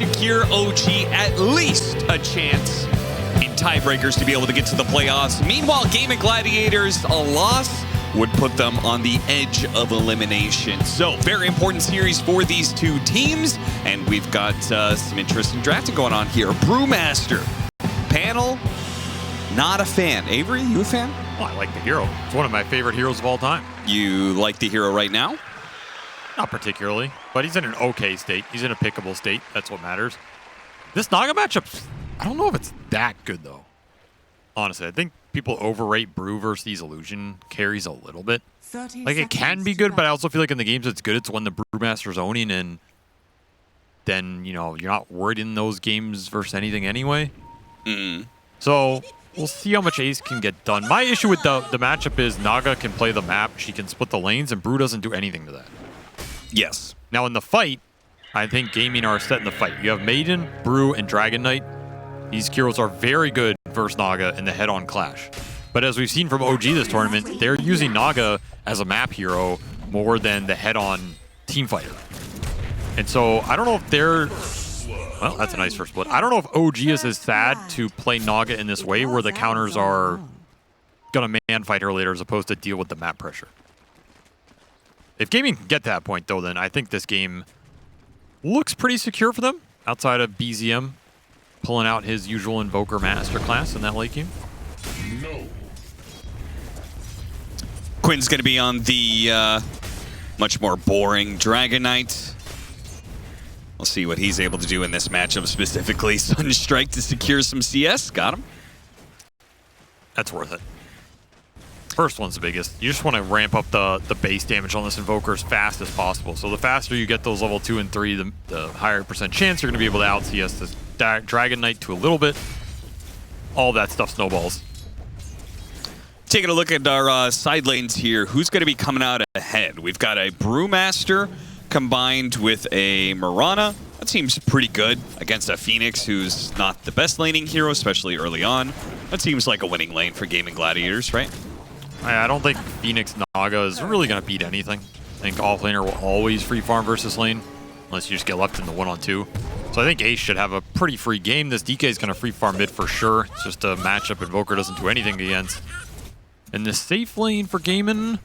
secure OG at least a chance in tiebreakers to be able to get to the playoffs. Meanwhile, Gaimin Gladiators, a loss would put them on the edge of elimination. So, very important series for these two teams, and we've got some interesting drafting going on here. Brewmaster, panel, not a fan. Avery, you a fan? Well, I like the hero. It's one of my favorite heroes of all time. You like the hero right now? Not particularly, but he's in an okay state. He's in a pickable state. That's what matters. This Naga matchup, I don't know if it's that good, though. Honestly, I think people overrate Brew versus Illusion carries a little bit. Like, it can be good, but I also feel like in the games it's good. It's when the Brewmaster's owning, and then, you know, you're not worried in those games versus anything anyway. So we'll see how much Ace can get done. My issue with the matchup is Naga can play the map. She can split the lanes, and Brew doesn't do anything to that. Yes. Now, in the fight, I think Gaimin are set in the fight. You have Maiden, Brew, and Dragon Knight. These heroes are very good versus Naga in the head-on clash. But as we've seen from OG this tournament, they're using Naga as a map hero more than the head-on team fighter. And so I don't know if they're... Well, that's a nice first split. I don't know if OG is as sad to play Naga in this way where the counters are going to man-fight her later as opposed to deal with the map pressure. If Gaimin can get to that point, though, then I think this game looks pretty secure for them outside of BZM pulling out his usual Invoker Masterclass in that late game. Quinn's going to be on the much more boring Dragon Knight. We'll see what he's able to do in this matchup specifically. Sunstrike to secure some CS. Got him. That's worth it. First one's the biggest. You just want to ramp up the base damage on this Invoker as fast as possible. So the faster you get those level 2 and 3, the higher percent chance you're going to be able to out CS this Dragon Knight to a little bit. All that stuff snowballs. Taking a look at our side lanes here, who's going to be coming out ahead? We've got a Brewmaster combined with a Mirana. That seems pretty good against a Phoenix who's not the best laning hero, especially early on. That seems like a winning lane for Gaimin Gladiators, right? I don't think Phoenix Naga is really going to beat anything. I think offlaner will always free farm versus lane, unless you just get left in the 1-on-2. So I think Ace should have a pretty free game. This DK is going to free farm mid for sure. It's just a matchup Invoker doesn't do anything against. And the safe lane for Gaimin,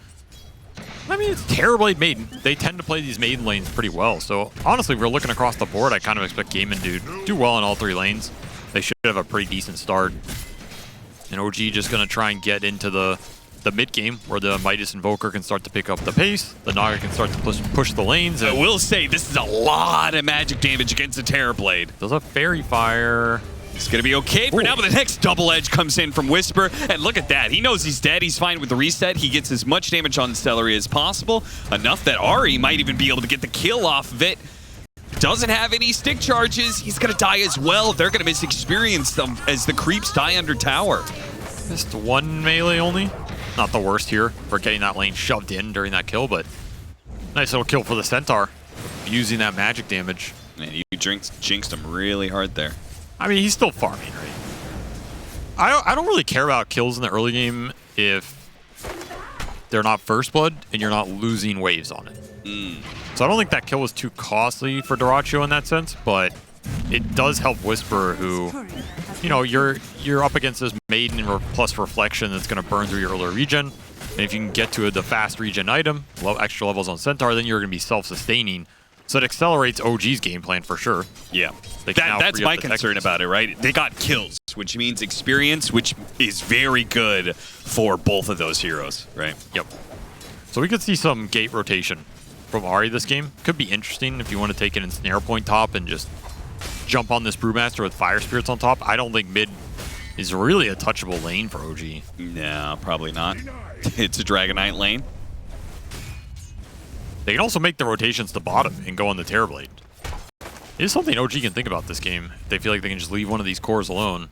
I mean, it's Terrorblade Maiden. They tend to play these Maiden lanes pretty well. So honestly, if we're looking across the board, I kind of expect Gaimin to do well in all 3 lanes. They should have a pretty decent start. And OG just going to try and get into the mid game where the Midas Invoker can start to pick up the pace. The Naga can start to push the lanes. I will say this is a lot of magic damage against the Terrorblade. Does a Fairy Fire. It's going to be okay for now, but the next double edge comes in from Whisper. And look at that. He knows he's dead. He's fine with the reset. He gets as much damage on Celery as possible. Enough that Ari might even be able to get the kill off of it. Doesn't have any stick charges. He's going to die as well. They're going to miss experience as the creeps die under tower. Missed 1 melee only. Not the worst here for getting that lane shoved in during that kill, but nice little kill for the Centaur using that magic damage. Man, you jinxed him really hard there. I mean, he's still farming, right? I don't really care about kills in the early game if they're not first blood and you're not losing waves on it. So I don't think that kill was too costly for Dyrachyo in that sense, but it does help Whisper, who, you know, you're up against this Maiden plus Reflection that's going to burn through your earlier regen. And if you can get to the fast regen item, extra levels on Centaur, then you're going to be self-sustaining. So it accelerates OG's game plan for sure. Yeah, that's my concern about it, right? They got kills, which means experience, which is very good for both of those heroes, right? Yep. So we could see some gate rotation from Ari this game. Could be interesting if you want to take it in Snare Point top and just jump on this Brewmaster with Fire Spirits on top. I don't think mid is really a touchable lane for OG. No, probably not. It's a Dragon Knight lane. They can also make the rotations to bottom and go on the Terrorblade. It is something OG can think about this game. If they feel like they can just leave one of these cores alone.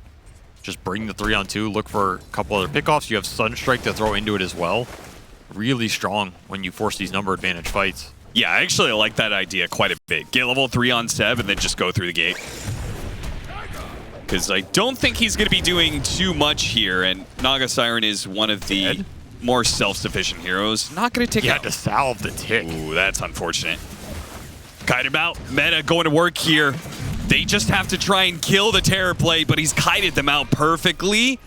Just bring the 3-on-2, look for a couple other pickoffs. You have Sunstrike to throw into it as well. Really strong when you force these number advantage fights. Yeah, I actually like that idea quite a bit. Get level 3 on Seb and then just go through the gate. Because I don't think he's going to be doing too much here, and Naga Siren is one of the more self-sufficient heroes. Not going to take out. He had to salve the tick. Ooh, that's unfortunate. Kite him out. Meta going to work here. They just have to try and kill the Terror Plate, but he's kited them out perfectly.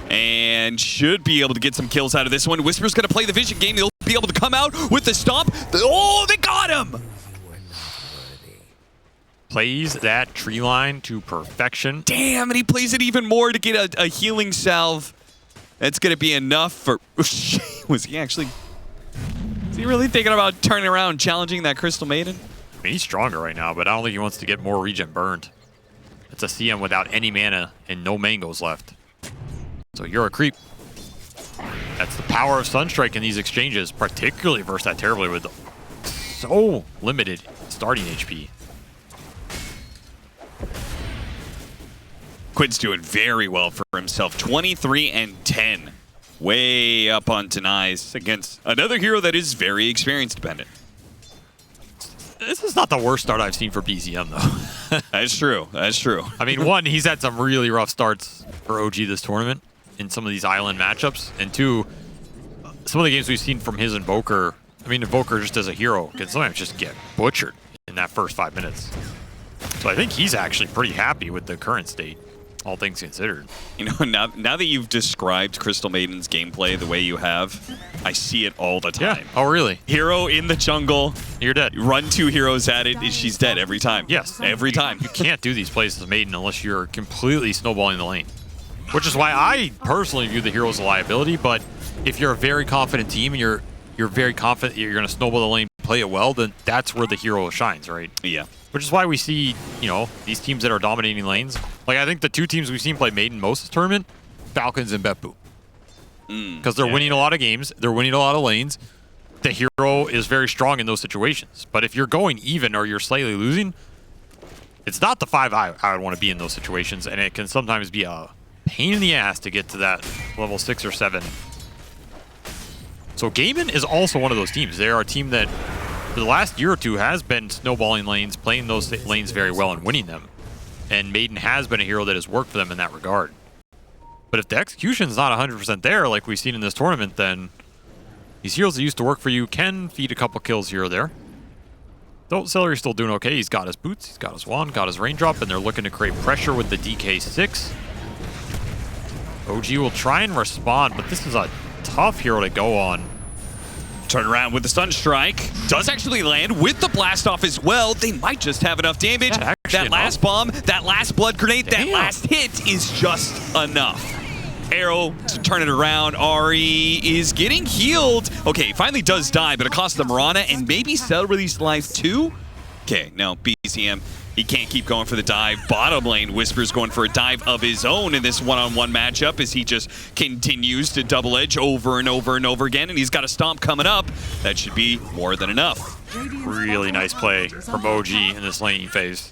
And should be able to get some kills out of this one. Whisper's going to play the vision game. He'll be able to come out with the stomp. Oh, they got him! Plays that tree line to perfection. Damn, and he plays it even more to get a healing salve. That's going to be enough for... Was he actually... Is he really thinking about turning around and challenging that Crystal Maiden? I mean, he's stronger right now, but I don't think he wants to get more regen burned. It's a CM without any mana and no mangoes left. So you're a creep. That's the power of Sunstrike in these exchanges, particularly versus that Terribly with so limited starting HP. Quid's doing very well for himself. 23 and 10. Way up on Denise against another hero that is very experience dependent. This is not the worst start I've seen for BZM, though. That's true. That's true. I mean, one, he's had some really rough starts for OG this tournament in some of these island matchups. And two, some of the games we've seen from his Invoker, I mean, Invoker just as a hero can sometimes just get butchered in that first 5 minutes. So I think he's actually pretty happy with the current state, all things considered. You know, now that you've described Crystal Maiden's gameplay the way you have, I see it all the time. Yeah. Oh, really? Hero in the jungle. You're dead. Run 2 heroes at it, and she's dead every time. Yes. Every time. You can't do these plays as Maiden unless you're completely snowballing the lane. Which is why I personally view the hero as a liability, but if you're a very confident team and you're very confident you're going to snowball the lane, play it well, then that's where the hero shines, right? Yeah. Which is why we see, you know, these teams that are dominating lanes. Like, I think the two teams we've seen play Maiden most this tournament, Falcons and Beppu. Because they're winning a lot of games, they're winning a lot of lanes. The hero is very strong in those situations. But if you're going even or you're slightly losing, it's not the 5 I would want to be in those situations, and it can sometimes be a pain in the ass to get to that level 6 or 7. So Gaimin is also one of those teams. They are a team that for the last year or two has been snowballing lanes, playing those lanes very well and winning them. And Maiden has been a hero that has worked for them in that regard. But if the execution's not 100% there, like we've seen in this tournament, then these heroes that used to work for you can feed a couple kills here or there. Though Celery's still doing okay. He's got his boots, he's got his wand, got his raindrop, and they're looking to create pressure with the DK6. OG will try and respond, but this is a tough hero to go on. Turn around with the Stun Strike. Does actually land with the blast off as well. They might just have enough damage. That last bomb, that last blood grenade, that last hit is just enough. Arrow to turn it around. Ari is getting healed. Okay, finally does die, but it costs the Mirana and maybe Cell Release life too. Okay, no, BCM. He can't keep going for the dive. Bottom lane, Whisper's going for a dive of his own in this one-on-one matchup as he just continues to double edge over and over and over again, and he's got a stomp coming up. That should be more than enough. Really nice play from OG in this laning phase.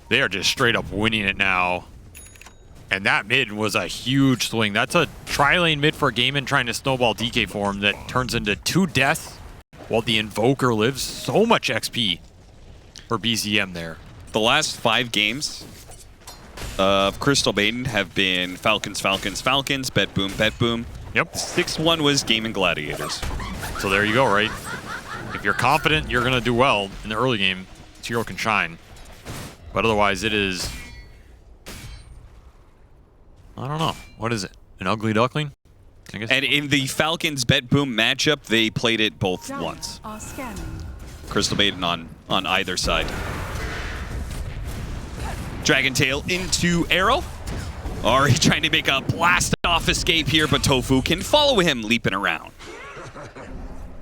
They are just straight up winning it now. And that mid was a huge swing. That's a tri-lane mid for Gaimin trying to snowball DK for him that turns into 2 deaths while the Invoker lives. So much XP for BZM there. The last 5 games of Crystal Maiden have been Falcons, Falcons, Falcons, Bet Boom, Bet Boom. Yep. 6-1 was Gaimin Gladiators. So there you go, right? If you're confident you're going to do well in the early game, this hero can shine. But otherwise it is... I don't know. What is it? An ugly duckling? I guess. And in the Falcons Bet Boom matchup, they played it both once. Crystal Maiden on either side. Dragon Tail into Arrow. Ari trying to make a blast-off escape here, but Tofu can follow him leaping around.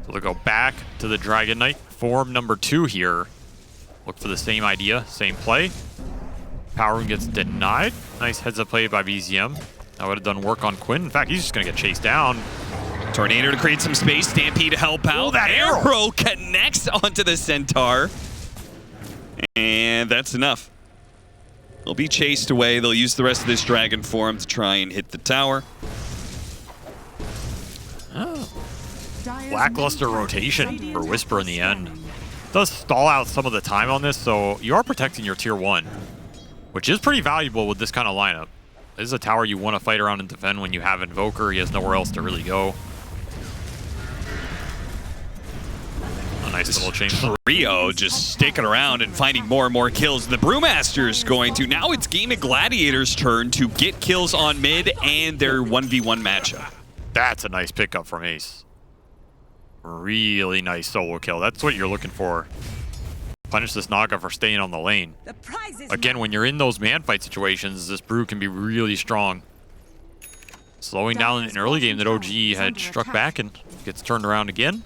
So they'll go back to the Dragon Knight. Form number 2 here. Look for the same idea, same play. Power Rune gets denied. Nice heads-up play by BZM. That would have done work on Quinn. In fact, he's just going to get chased down. Tornado to create some space. Stampede to help out. Oh, that arrow connects onto the Centaur. And that's enough. They'll be chased away. They'll use the rest of this Dragon form to try and hit the tower. Oh. Lackluster rotation for Whisper in the end. Does stall out some of the time on this, so you are protecting your tier 1, which is pretty valuable with this kind of lineup. This is a tower you want to fight around and defend when you have Invoker. He has nowhere else to really go. A Nice little chain. Trio just sticking around and finding more and more kills. The Brewmaster's going to, now it's Gaimin Gladiators' turn to get kills on mid and their 1v1 matchup. That's a nice pickup from Ace. Really nice solo kill. That's what you're looking for. Punish this Naga for staying on the lane. Again, when you're in those man fight situations, this Brew can be really strong. Slowing down an early game that OG had struck back and gets turned around again.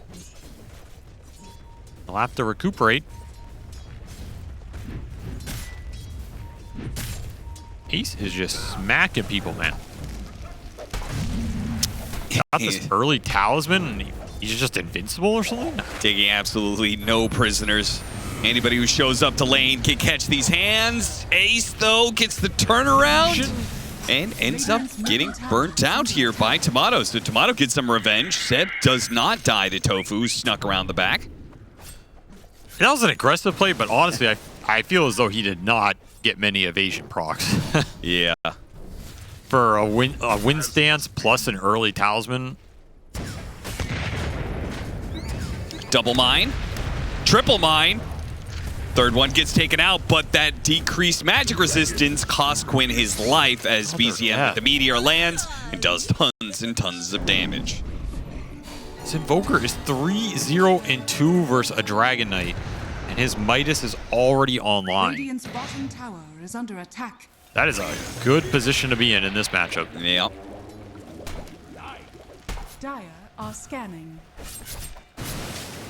They'll have to recuperate. Ace is just smacking people, man. Got this early talisman, and he's just invincible or something? Taking absolutely no prisoners. Anybody who shows up to lane can catch these hands. Ace, though, gets the turnaround and ends up getting burnt out here by Tomato. So Tomato gets some revenge. Seb does not die to Tofu, who snuck around the back. That was an aggressive play, but honestly, I feel as though he did not get many evasion procs. Yeah. For a win stance plus an early talisman. Double mine. Triple mine. Third one gets taken out, but that decreased magic resistance cost Quinn his life as BZM with the Meteor lands and does tons and tons of damage. This Invoker is 3-0-2 versus a Dragon Knight, and his Midas is already online. Radiant's bottom tower is under attack. That is a good position to be in this matchup. Yeah. Dire are scanning.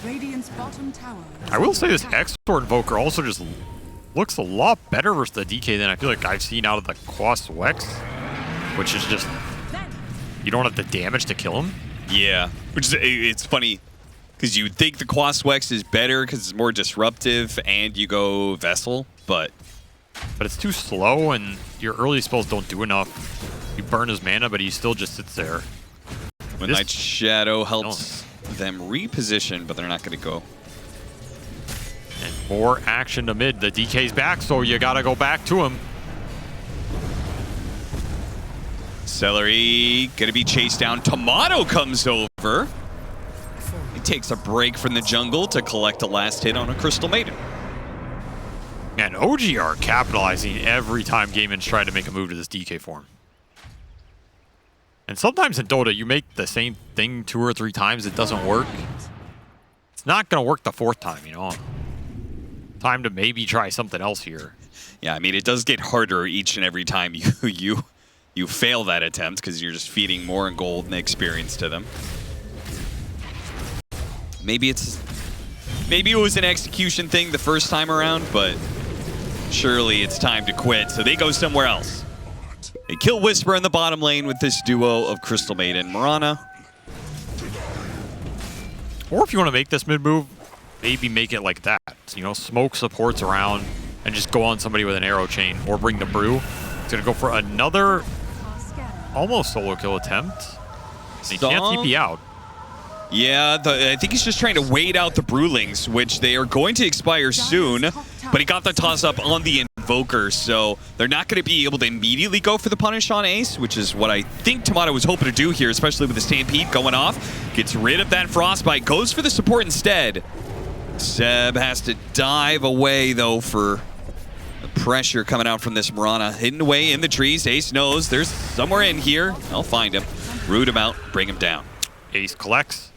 Radiant's bottom tower. I will say this X-Sword Invoker also just looks a lot better versus the DK than I feel like I've seen out of the Quas Wex, which is just, you don't have the damage to kill him. Yeah, which is, it's funny because you would think the Quas Wex is better because it's more disruptive and you go Vessel, but it's too slow and your early spells don't do enough. You burn his mana, but he still just sits there. Night Shadow helps them reposition, but they're not going to go. And more action to mid. The DK's back, so you got to go back to him. Celery going to be chased down. Tomato comes over. He takes a break from the jungle to collect a last hit on a Crystal Maiden. And OG are capitalizing every time Gaimin's trying to make a move to this DK form. And sometimes in Dota, you make the same thing 2 or 3 times, it doesn't work. It's not going to work the 4th time, you know? Time to maybe try something else here. Yeah, I mean, it does get harder each and every time you fail that attempt because you're just feeding more gold and experience to them. Maybe it was an execution thing the first time around, but surely it's time to quit, so they go somewhere else. They kill Whisper in the bottom lane with this duo of Crystal Maiden and Mirana. Or if you want to make this mid move, maybe make it like that. So, you know, smoke supports around and just go on somebody with an arrow chain or bring the Brew. It's going to go for another almost solo kill attempt. He can't TP out. Yeah, I think he's just trying to wait out the Brewlings, which they are going to expire soon, but he got the toss-up on the Invoker, so they're not going to be able to immediately go for the punish on Ace, which is what I think Tomato was hoping to do here, especially with the Stampede going off. Gets rid of that Frostbite, goes for the support instead. Seb has to dive away, though, for the pressure coming out from this Mirana. Hidden away in the trees. Ace knows there's somewhere in here. I'll find him. Root him out, bring him down. Ace collects.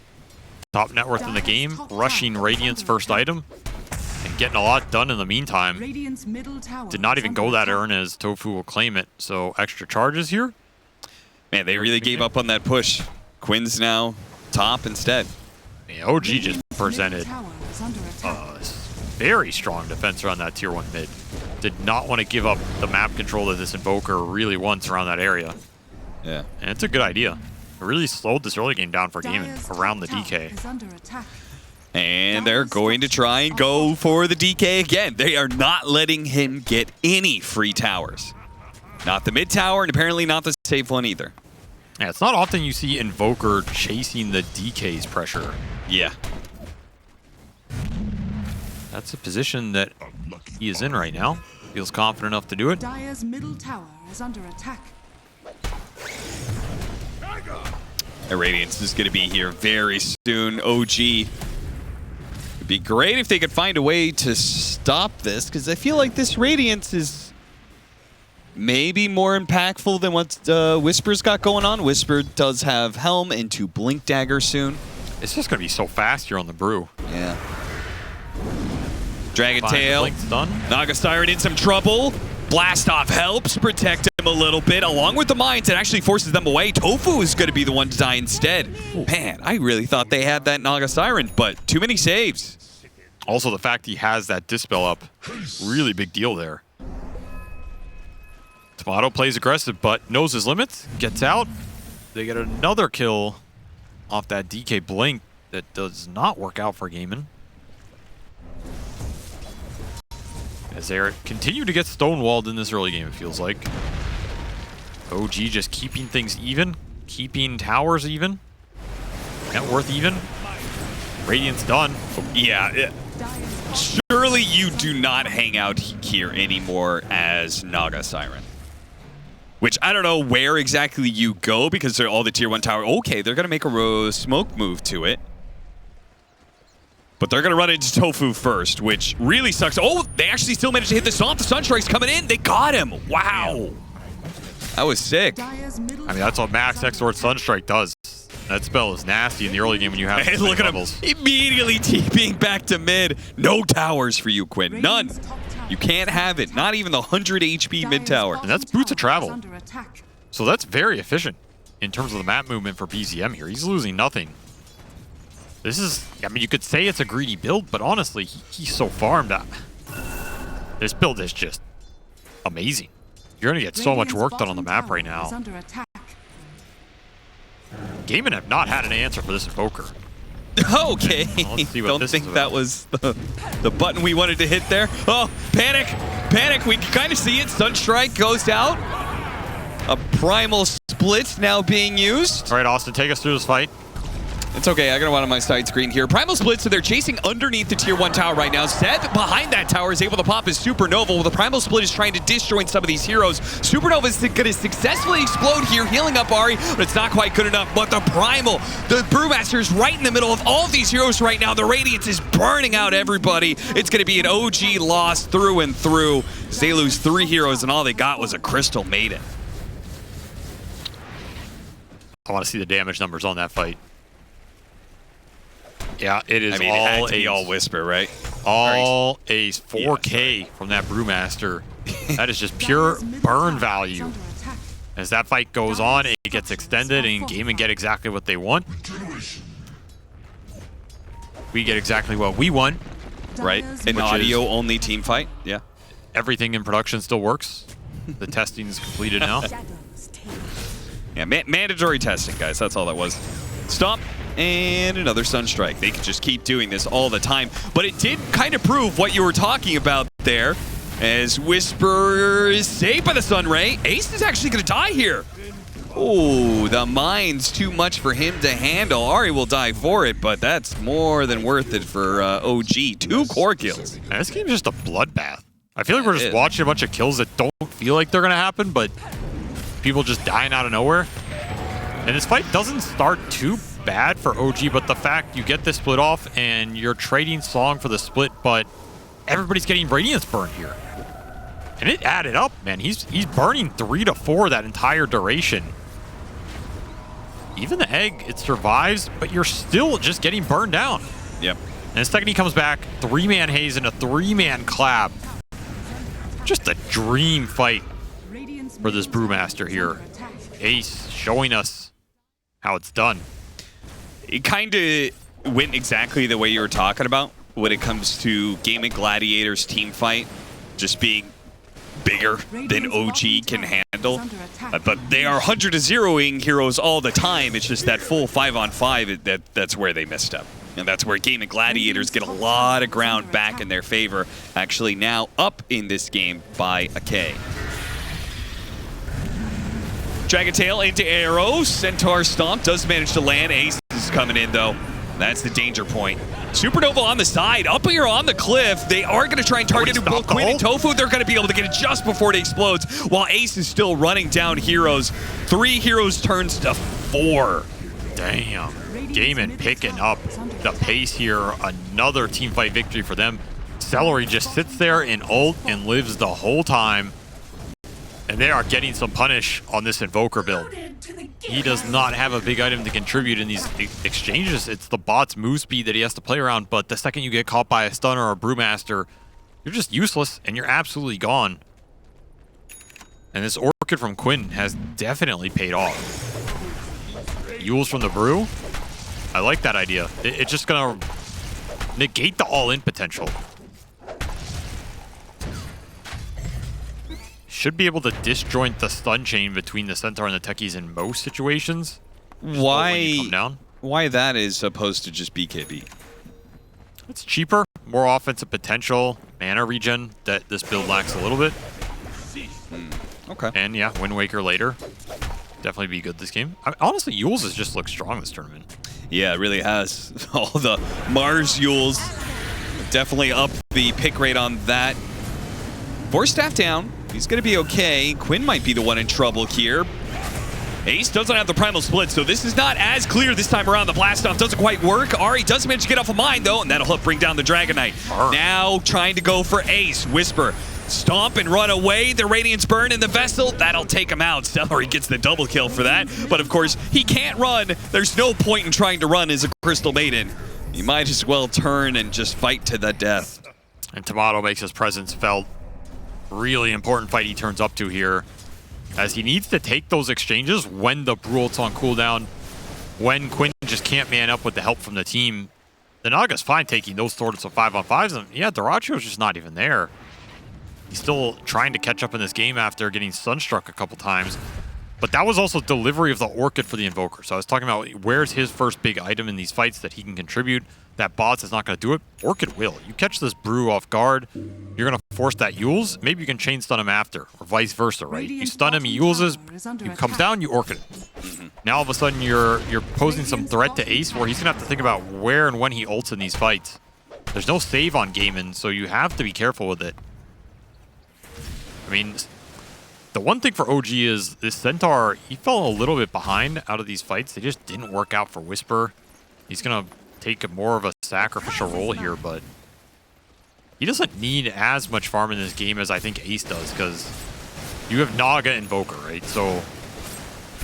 Top net worth in the game, rushing Radiant's first item, and getting a lot done in the meantime. Did not even go that earn as Tofu will claim it, so extra charges here. Man, they really gave up on that push. Quinn's now top instead. Yeah, OG just presented very strong defense around that tier 1 mid. Did not want to give up the map control that this Invoker really wants around that area. Yeah. And it's a good idea. It really slowed this early game down for Gaimin around the DK. And they're going to try and go for the DK again. They are not letting him get any free towers. Not the mid tower, and apparently not the safe one either. Yeah, it's not often you see Invoker chasing the DK's pressure. Yeah. That's a position that he is in right now. Feels confident enough to do it. Dire's middle tower is under attack. The Radiance is going to be here very soon. OG It'd be great if they could find a way to stop this, because I feel like this Radiance is maybe more impactful than what Whisper's got going on. Whisper does have Helm into Blink Dagger soon. It's just going to be so fast here on the Brew. Yeah. Dragon Tail. Done. Naga Siren in some trouble. Blast Off helps protect him a little bit, along with the mines. It actually forces them away. Tofu is going to be the one to die instead. Man, I really thought they had that Naga Siren, but too many saves. Also, the fact he has that Dispel up, really big deal there. Tomato plays aggressive, but knows his limits, gets out. They get another kill off that DK Blink that does not work out for Gaimin. As they continue to get stonewalled in this early game, it feels like. OG just keeping things even, keeping towers even, net worth even. Radiant's done. Yeah, surely you do not hang out here anymore as Naga Siren. Which I don't know where exactly you go, because they're all the tier 1 tower. Okay, they're going to make a smoke move to it. But they're going to run into Tofu first, which really sucks. Oh, they actually still managed to hit the Stomp. The Sunstrike's coming in. They got him. Wow. That was sick. Dire's middle I mean, that's what Max Exort Sunstrike does. That spell is nasty in the early game when you have Hey, look at him. Immediately TPing back to mid. No towers for you, Quinn. None. You can't have it. Not even the 100 HP mid tower. And that's boots of travel. under attack. So that's very efficient in terms of the map movement for PZM here. He's losing nothing. This is, I mean, you could say it's a greedy build, but honestly, he's so farmed. This build is just amazing. You're going to get so much work done on the map right now. Gaimin have not had an answer for this Invoker. Okay. Let's see what Don't this think is that about. was the button we wanted to hit there. Oh, panic. Panic. We can kind of see it. Sunstrike goes out. A primal split now being used. All right, Austin, take us through this fight. It's okay, I got one on my side screen here. Primal split, so they're chasing underneath the tier 1 tower right now. Seth behind that tower is able to pop his Supernova. Well, the Primal split is trying to disjoint some of these heroes. Supernova is going to successfully explode here, healing up Ahri, but it's not quite good enough. But the Primal, the Brewmaster is right in the middle of all of these heroes right now. The Radiance is burning out everybody. It's going to be an OG loss through and through. They lose 3 heroes, and all they got was a Crystal Maiden. I want to see the damage numbers on that fight. Yeah, it is It all had to be Ace. all Whisper, right? All Ace. 4K from that Brewmaster. That is just pure burn value. As that fight goes on, it gets extended and Gaimin get exactly what they want. We get exactly what we want. Right? An audio-only team fight. Yeah. Everything in production still works. The testing is completed now. Yeah, mandatory testing, guys. That's all that was. Stomp and another Sunstrike. They could just keep doing this all the time. But it did kind of prove what you were talking about there. As Whisper is saved by the Sunray. Ace is actually going to die here. Oh, the mine's too much for him to handle. Ahri will die for it, but that's more than worth it for OG. 2 core kills. Man, this game's just a bloodbath. I feel like we're just watching a bunch of kills that don't feel like they're going to happen, but people just dying out of nowhere. And this fight doesn't start too bad for OG, but the fact you get this split off and you're trading Song for the split, but everybody's getting Radiance burn here. And it added up, man. He's burning 3 to 4 that entire duration. Even the egg, it survives, but you're still just getting burned down. Yep. And the second he comes back, 3-man haze and a 3-man clap. Just a dream fight for this Brewmaster here. Ace showing us how it's done. It kind of went exactly the way you were talking about when it comes to Gaimin Gladiators team fight just being bigger than OG can handle. But they are 100-0ing heroes all the time. It's just that full 5-on-5 that's where they messed up. And that's where Gaimin Gladiators get a lot of ground back in their favor. Actually now up in this game by a K. Dragon Tail into arrows. Centaur Stomp does manage to land. Ace is coming in though. That's the danger point. Supernova on the side, up here on the cliff. They are going to try and target both Quinn and Tofu. They're going to be able to get it just before it explodes, while Ace is still running down heroes. 3 heroes turns to 4. Damn. Gaimin picking up the pace here. Another team fight victory for them. Celery just sits there in ult and lives the whole time. And they are getting some punish on this Invoker build. He does not have a big item to contribute in these exchanges. It's the bot's move speed that he has to play around, but the second you get caught by a stunner or a brewmaster, you're just useless and you're absolutely gone. And this Orchid from Quinn has definitely paid off. Yules from the brew? I like that idea. It's just gonna negate the all-in potential. Should be able to disjoint the stun chain between the Centaur and the Techies in most situations. Why? Down. Why that is opposed to just BKB? It's cheaper, more offensive potential, mana regen that this build lacks a little bit. Okay. And yeah, Wind Waker later. Definitely be good this game. Honestly, Yules has just looked strong this tournament. Yeah, it really has. All the Mars Yules definitely up the pick rate on that. 4 staff down. He's going to be okay. Quinn might be the one in trouble here. Ace doesn't have the primal split, so this is not as clear this time around. The blast off doesn't quite work. Ari does manage to get off of mine, though, and that'll help bring down the Dragon Knight. Now trying to go for Ace. Whisper. Stomp and run away. The Radiance Burn in the Vessel. That'll take him out. Celery gets the double kill for that. But of course, he can't run. There's no point in trying to run as a Crystal Maiden. You might as well turn and just fight to the death. And Tomato makes his presence felt. Really important fight he turns up to here, as he needs to take those exchanges when the Brew ult's on cooldown, when Quinn just can't man up with the help from the team. The Naga's fine taking those sorts of 5-on-5s, and yeah, Dorachio's just not even there. He's still trying to catch up in this game after getting sunstruck a couple times, but that was also delivery of the Orchid for the Invoker. So I was talking about where's his first big item in these fights that he can contribute. That bots is not going to do it. Orchid will. You catch this Brew off guard, you're going to force that Yules. Maybe you can chain stun him after, or vice versa, right? You stun him, he Yuleses, he comes down, you Orchid him. Now all of a sudden you're posing some threat to Ace where he's going to have to think about where and when he ults in these fights. There's no save on Gaimin, so you have to be careful with it. I mean, the one thing for OG is this Centaur, he fell a little bit behind out of these fights. They just didn't work out for Whisper. He's going to take more of a sacrificial role here, but he doesn't need as much farm in this game as I think Ace does, because you have Naga Invoker, right? So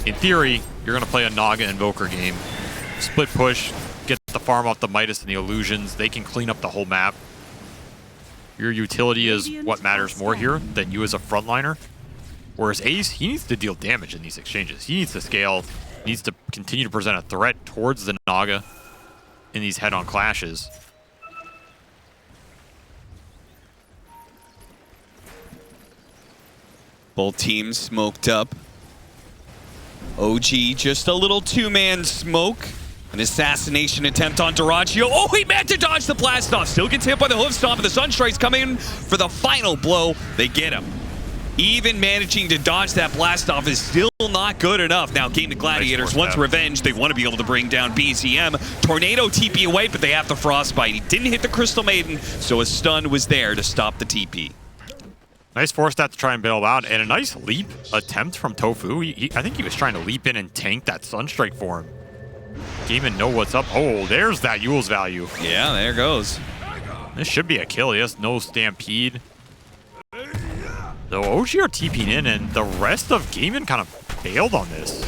in theory, you're going to play a Naga Invoker game. Split push, get the farm off the Midas and the illusions. They can clean up the whole map. Your utility is what matters more here than you as a frontliner. Whereas Ace, he needs to deal damage in these exchanges. He needs to scale, needs to continue to present a threat towards the Naga in these head-on clashes. Both teams smoked up. OG just a little two-man smoke. An assassination attempt on Dorachio. Oh, he meant to dodge the blast off. Still gets hit by the hoof stomp, and the Sunstrike's coming in for the final blow. They get him. Even managing to dodge that blast off is still not good enough. Now, Gaimin Gladiators wants revenge. They want to be able to bring down BZM. Tornado TP away, but they have the Frostbite. He didn't hit the Crystal Maiden, so a stun was there to stop the TP. Nice force that to try and bail out, and a nice leap attempt from Tofu. I think he was trying to leap in and tank that Sunstrike for him. Gaimin know what's up. Oh, there's that Yule's value. Yeah, there goes. This should be a kill. He has no Stampede. So OG are TP'ing in, and the rest of Gaimin kind of bailed on this.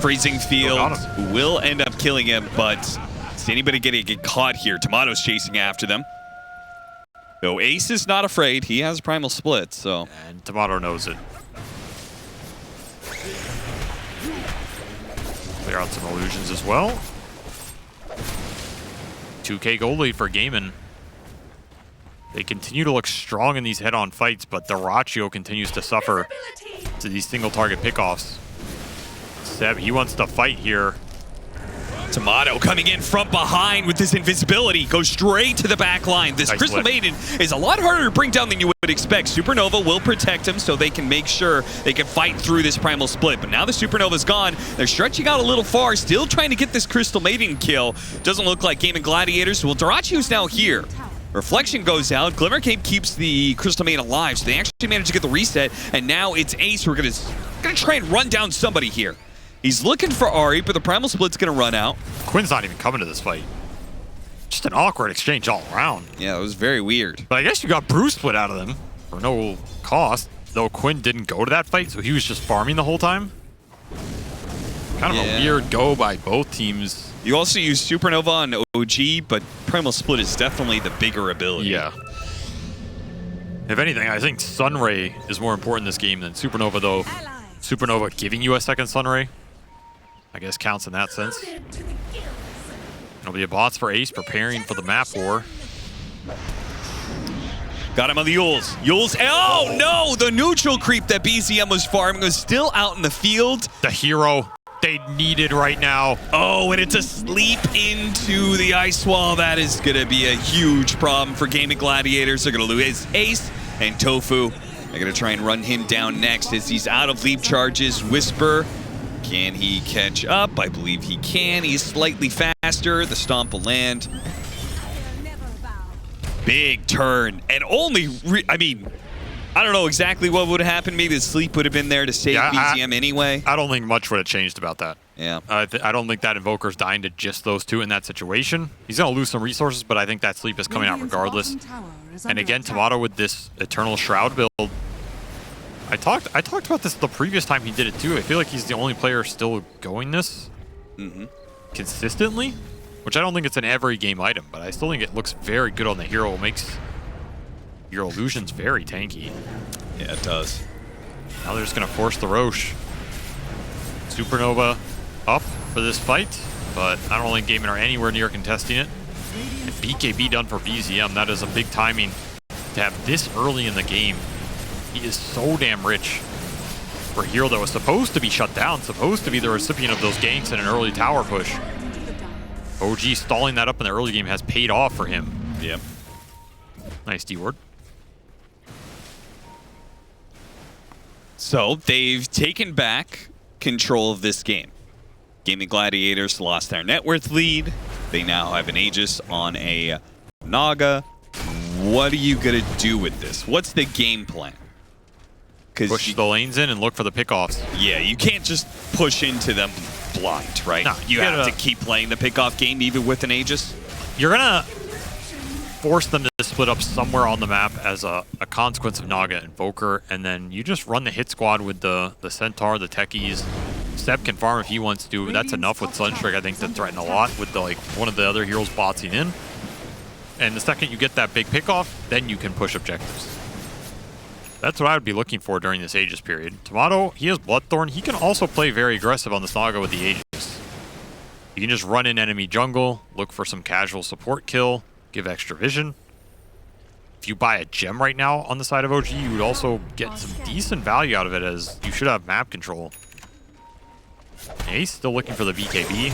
Freezing Field will end up killing him, but is anybody going to get caught here? Tomato's chasing after them. Though Ace is not afraid. He has Primal Split, so. And Tomato knows it. Clear out some illusions as well. 2K gold lead for Gaimin. They continue to look strong in these head-on fights, but Dorachio continues to suffer to these single-target pickoffs. Seb, he wants to fight here. Tomato coming in from behind with this invisibility. Goes straight to the back line. This nice Crystal Maiden is a lot harder to bring down than you would expect. Supernova will protect him so they can make sure they can fight through this Primal Split. But now the Supernova's gone. They're stretching out a little far, still trying to get this Crystal Maiden kill. Doesn't look like Gaimin Gladiators. Well, Dorachio's now here. Reflection goes out. Glimmer Cape keeps the Crystal Maiden alive, so they actually manage to get the reset. And now it's Ace who are going to try and run down somebody here. He's looking for Ari, but the Primal Split's going to run out. Quinn's not even coming to this fight. Just an awkward exchange all around. Yeah, it was very weird. But I guess you got Brew split out of them for no cost, though Quinn didn't go to that fight, so he was just farming the whole time. Kind of a weird go by both teams. You also use Supernova on OG, but Primal Split is definitely the bigger ability. Yeah. If anything, I think Sunray is more important in this game than Supernova, though. Supernova giving you a second Sunray, I guess, counts in that sense. There'll be a bots for Ace preparing for the map war. Got him on the Yules. Yules. Oh, no! The neutral creep that BZM was farming was still out in the field. The hero they needed right now. Oh, and it's a sleep into the ice wall. That is going to be a huge problem for Gaimin Gladiators. They're going to lose Ace and Tofu. They're going to try and run him down next as he's out of leap charges. Whisper, can he catch up? I believe he can. He's slightly faster. The stomp will land. Big turn. And only, I mean, I don't know exactly what would have happened. Maybe the sleep would have been there to save BZM anyway. I don't think much would have changed about that. Yeah. I don't think that Invoker's dying to just those two in that situation. He's going to lose some resources, but I think that sleep is coming out regardless. And again, Tomato with this Eternal Shroud build. I talked about this the previous time he did it too. I feel like he's the only player still going this consistently, which I don't think it's an every game item, but I still think it looks very good on the hero. It makes your illusions very tanky. Yeah, it does. Now they're just going to force the Roche. Supernova up for this fight, but I don't think Gaimin are anywhere near contesting it. And BKB done for BZM. That is a big timing to have this early in the game. He is so damn rich for a hero that was supposed to be shut down, supposed to be the recipient of those ganks in an early tower push. OG stalling that up in the early game has paid off for him. Yep. Nice D-ward. So they've taken back control of this game. Gaimin Gladiators lost their net worth lead. They now have an Aegis on a Naga. What are you going to do with this? What's the game plan? Push the lanes in and look for the pickoffs. Yeah, you can't just push into them blind, right? No, you have to keep playing the pickoff game even with an Aegis. You're going to force them to split up somewhere on the map as a consequence of Naga Invoker, and then you just run the hit squad with the Centaur, the Techies. Seb can farm if he wants to. That's enough with Sunstrike, I think, to threaten a lot with the one of the other heroes botsing in. And the second you get that big pickoff, then you can push objectives. That's what I would be looking for during this Aegis period. Tomato, he has Bloodthorn. He can also play very aggressive on the Naga with the Aegis. You can just run in enemy jungle, look for some casual support kill, give extra vision. If you buy a gem right now on the side of OG, you would also get some decent value out of it, as you should have map control. Ace still looking for the BKB.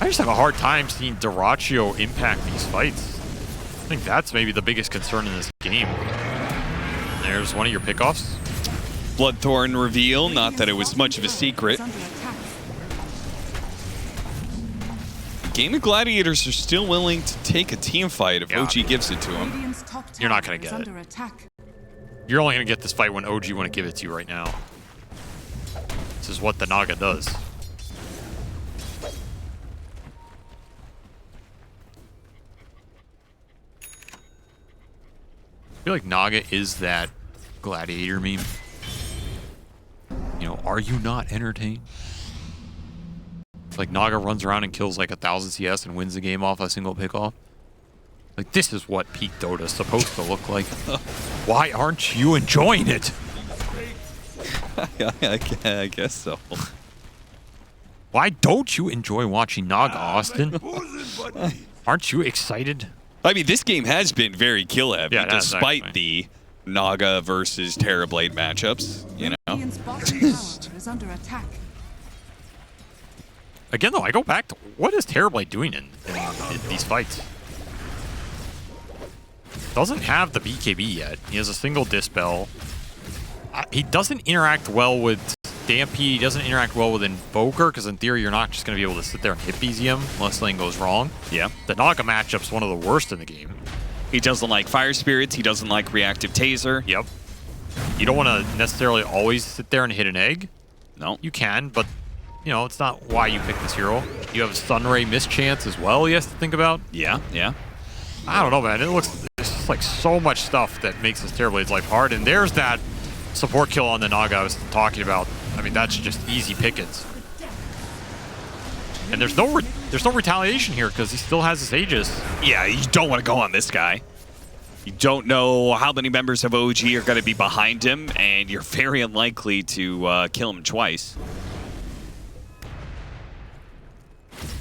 I just have a hard time seeing Dyrachyo impact these fights. I think that's maybe the biggest concern in this game. There's one of your pickoffs. Bloodthorn reveal, not that it was much of a secret. Gaimin Gladiators are still willing to take a team fight if OG gives it to them. You're not going to get it. You're only going to get this fight when OG want to give it to you right now. This is what the Naga does. I feel like Naga is that gladiator meme. You know, are you not entertained? Like Naga runs around and kills like 1,000 CS and wins the game off a single pickoff. Like, this is what peak Dota is supposed to look like. Why aren't you enjoying it? I guess so. Why don't you enjoy watching Naga, Austin? Aren't you excited? I mean, this game has been very kill heavy, despite the Naga versus Terrorblade matchups, you know? Again, though, I go back to what is Terrorblade doing in these fights? Doesn't have the BKB yet. He has a single Dispel. He doesn't interact well with Stampede. He doesn't interact well with Invoker, because in theory, you're not just going to be able to sit there and hit BZM unless something goes wrong. Yeah. The Naga matchup's one of the worst in the game. He doesn't like Fire Spirits. He doesn't like Reactive Taser. Yep. You don't want to necessarily always sit there and hit an egg. No. You can, but, you know, it's not why you pick this hero. You have Sunray mischance as well he has to think about. Yeah, yeah. I don't know, man. It's just like so much stuff that makes this Terrorblade's life hard. And there's that support kill on the Naga I was talking about. I mean, that's just easy pickings. And there's no retaliation here because he still has his Aegis. Yeah, you don't want to go on this guy. You don't know how many members of OG are going to be behind him, and you're very unlikely to kill him twice.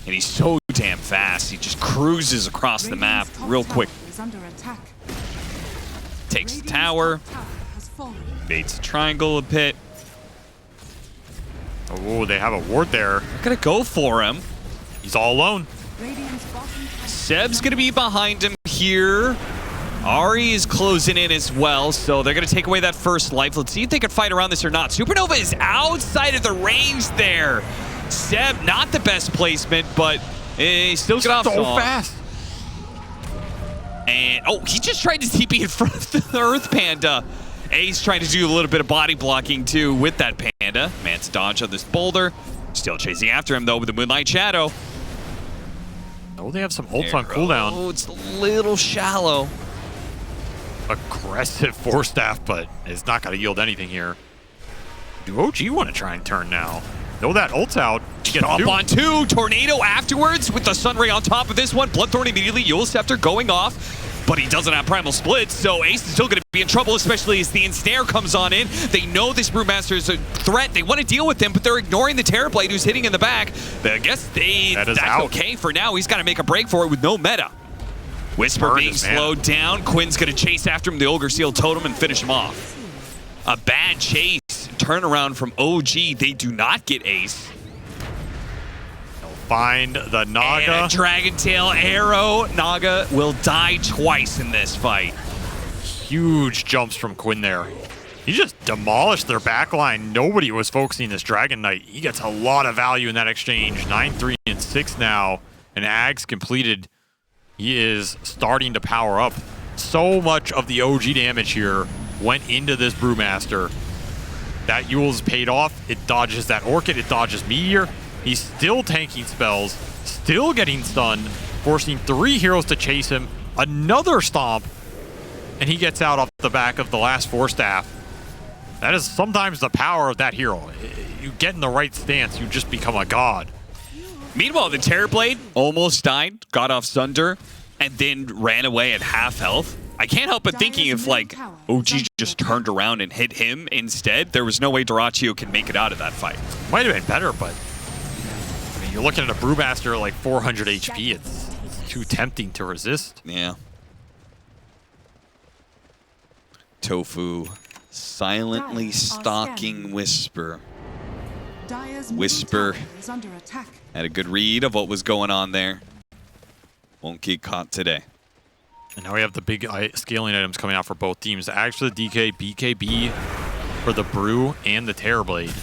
And he's so damn fast. He just cruises across the map real quick. Takes the tower. Baits the triangle a bit. Oh, they have a ward there. They're going to go for him. He's all alone. Seb's going to be behind him here. Ahri is closing in as well, so they're going to take away that first life. Let's see if they can fight around this or not. Supernova is outside of the range there. Seb, not the best placement, but he still got off so fast. And, oh, he just tried to TP in front of the Earth Panda. Ace trying to do a little bit of body blocking, too, with that Panda. Man's dodge on this boulder. Still chasing after him, though, with the Moonlight Shadow. Oh, they have some ults on cooldown. Oh, it's a little shallow. Aggressive Force Staff, but it's not going to yield anything here. Do OG want to try and turn now? Know that ult's out. Up on two. Tornado afterwards with the Sunray on top of this one. Bloodthorn immediately. Eul Scepter going off, but he doesn't have Primal Split, so Ace is still going to be in trouble, especially as the Ensnare comes on in. They know this Brewmaster is a threat. They want to deal with him, but they're ignoring the Terrorblade who's hitting in the back. But I guess that's okay for now. He's got to make a break for it with no meta. Whisper being slowed down. Quinn's going to chase after him, the Ogre Seal Totem, and finish him off. A bad chase. Turnaround from OG. They do not get Ace. They'll find the Naga. And a Dragon Tail arrow. Naga will die twice in this fight. Huge jumps from Quinn there. He just demolished their backline. Nobody was focusing this Dragon Knight. He gets a lot of value in that exchange. 9-3 and 6 now. And Ags completed. He is starting to power up. So much of the OG damage here went into this Brewmaster. That Eul's paid off. It dodges that Orchid. It dodges Meteor. He's still tanking spells. Still getting stunned. Forcing 3 heroes to chase him. Another stomp. And he gets out off the back of the last Force Staff. That is sometimes the power of that hero. You get in the right stance, you just become a god. Meanwhile, the Terrorblade almost died, got off Sunder, and then ran away at half health. I can't help but thinking if, like, OG just turned around and hit him instead, there was no way Dyrachyo can make it out of that fight. Might have been better, but I mean, you're looking at a Brewmaster at like 400 HP. It's too tempting to resist. Yeah. Tofu silently stalking Whisper. Whisper had a good read of what was going on there. Won't get caught today. And now we have the big scaling items coming out for both teams. Actually, DK, BKB for the Brew and the Terrorblade.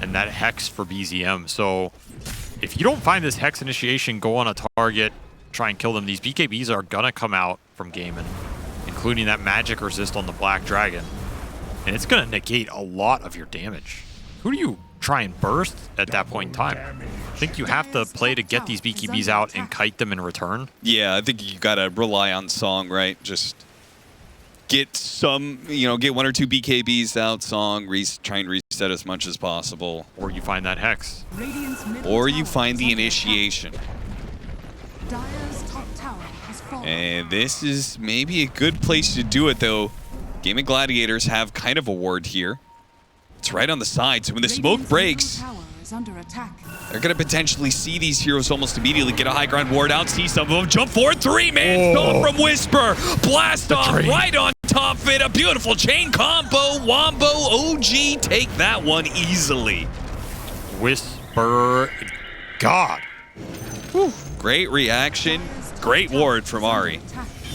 And that Hex for BZM. So if you don't find this Hex initiation, go on a target, try and kill them. These BKBs are going to come out from Gaimin, including that magic resist on the Black Dragon. And it's going to negate a lot of your damage. Who do you try and burst at that point in time? I think you have to play to get these BKBs out and kite them in return. Yeah, I think you gotta rely on Song, right? Just get some, get 1 or 2 BKBs out, Song, try and reset as much as possible. Or you find that Hex. Or you find the initiation. And this is maybe a good place to do it, though. Gaimin Gladiators have kind of a ward here. It's right on the side, so when the smoke breaks, they're going to potentially see these heroes almost immediately get a high ground ward out, see some of them jump forward. 3-man stomp from Whisper. Blast off right on top of it. A beautiful chain combo. Wombo OG take that one easily. Whisper. God. Whew. Great reaction. Great ward from Ahri.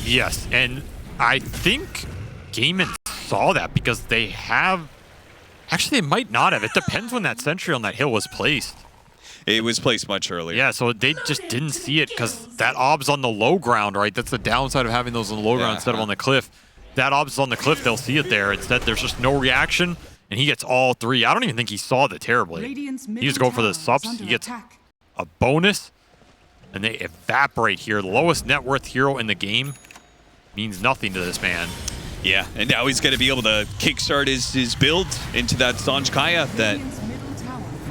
Yes, and I think Gaimin saw that because they have... Actually, they might not have. It depends when that sentry on that hill was placed. It was placed much earlier. Yeah, so they just didn't see it because that ob's on the low ground, right? That's the downside of having those on the low ground instead of on the cliff. that ob's on the cliff, they'll see it there. Instead, there's just no reaction, and he gets all 3. I don't even think he saw the terribly. He just go for the subs. He gets a bonus, and they evaporate here. The lowest net worth hero in the game means nothing to this man. Yeah, and now he's going to be able to kickstart his build into that Sanjkaya that,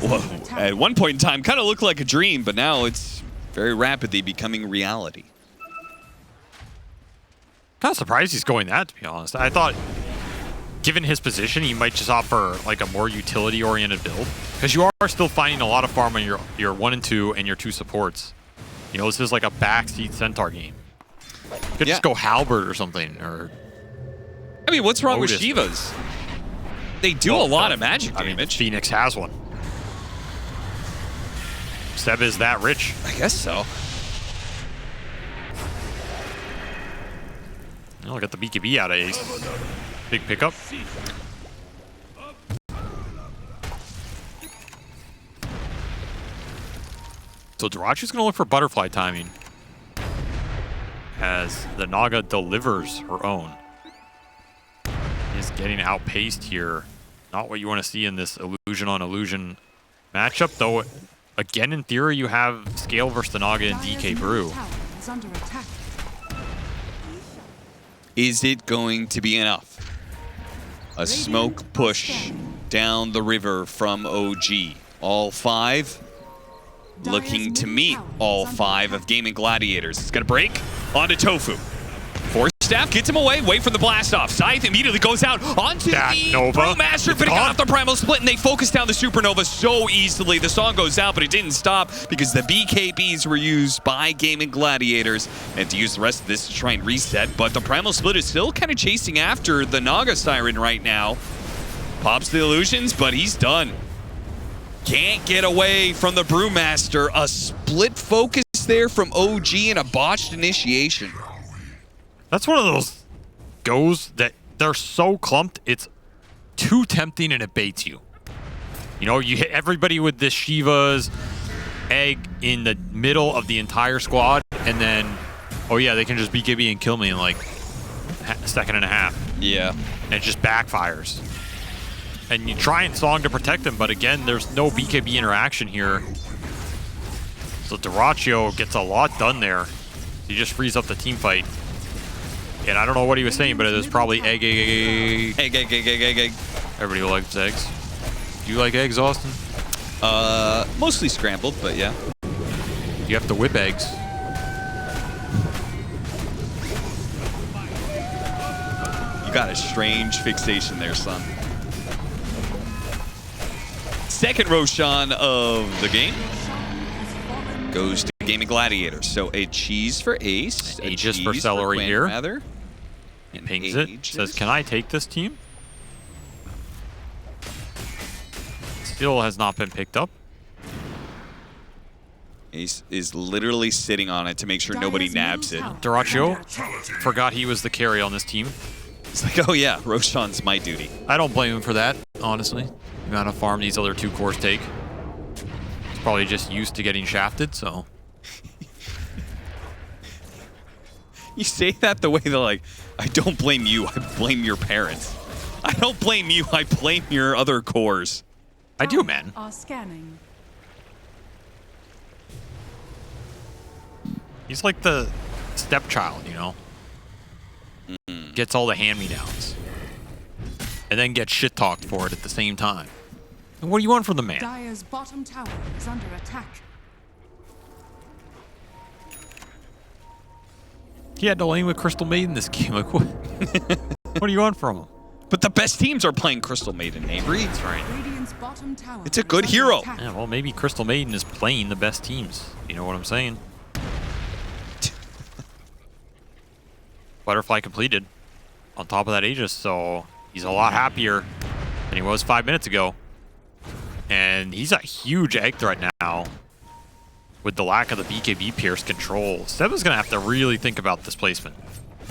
whoa, at one point in time kind of looked like a dream, but now it's very rapidly becoming reality. Kind of surprised he's going that, to be honest. I thought, given his position, he might just offer like a more utility-oriented build, because you are still finding a lot of farm on your 1 and 2 and your 2 supports. You know, this is like a backseat Centaur game. You could just go Halberd or something, or... I mean, what's wrong with Otis. Shivas? They do a lot of magic damage. I mean, Phoenix has one. Seb is that rich. I guess so. Oh, got the BKB out of Ace. Big pickup. So Darachi's going to look for butterfly timing as the Naga delivers her own. Is getting outpaced here. Not what you want to see in this illusion on illusion matchup, though. Again, in theory, you have Scale versus the Naga and DK Brew. Is it going to be enough? A smoke push down the river from OG. All 5 looking to meet all 5 of Gaimin Gladiators. It's going to break onto Tofu. Force Staff gets him away from the blast off. Scythe immediately goes out onto the Brewmaster, but he got off the Primal Split, and they focus down the Supernova so easily. The song goes out, but it didn't stop because the BKBs were used by Gaimin Gladiators, and to use the rest of this to try and reset, but the Primal Split is still kind of chasing after the Naga Siren right now. Pops the illusions, but he's done. Can't get away from the Brewmaster. A split focus there from OG and a botched initiation. That's one of those goes that they're so clumped, it's too tempting and it baits you. You know, you hit everybody with this Shiva's egg in the middle of the entire squad, and then, oh yeah, they can just BKB and kill me in like a second and a half. Yeah. And it just backfires. And you try and song to protect them, but again, there's no BKB interaction here. So Dyrachyo gets a lot done there. He just frees up the team fight. And I don't know what he was saying, but it was probably egg. Egg. Everybody likes eggs. Do you like eggs, Austin? Mostly scrambled, but yeah. You have to whip eggs. You got a strange fixation there, son. Second Roshan of the game goes to Gaimin Gladiators. So a cheese for Ace. Aegis for Celery here. Rather. And pings it. Says, can I take this team? Still has not been picked up. Ace is literally sitting on it to make sure nobody nabs it. Dyrachyo forgot he was the carry on this team. It's like, oh yeah, Roshan's my duty. I don't blame him for that, honestly. The amount of farm these other 2 cores take. He's probably just used to getting shafted, so. You say that the way that, like, I don't blame you, I blame your parents. I don't blame you, I blame your other cores. I do, man. He's like the stepchild, you know? Gets all the hand-me-downs. And then gets shit-talked for it at the same time. And what do you want from the man? Dire's bottom tower is under attack. He had no lane with Crystal Maiden this game. Like, what? What do you want from him? But the best teams are playing Crystal Maiden, Avery. That's right. It's a good hero. Yeah, well, maybe Crystal Maiden is playing the best teams. You know what I'm saying? Butterfly completed on top of that Aegis, so he's a lot happier than he was 5 minutes ago. And he's a huge egg threat now with the lack of the BKB Pierce control. Seba's going to have to really think about this placement.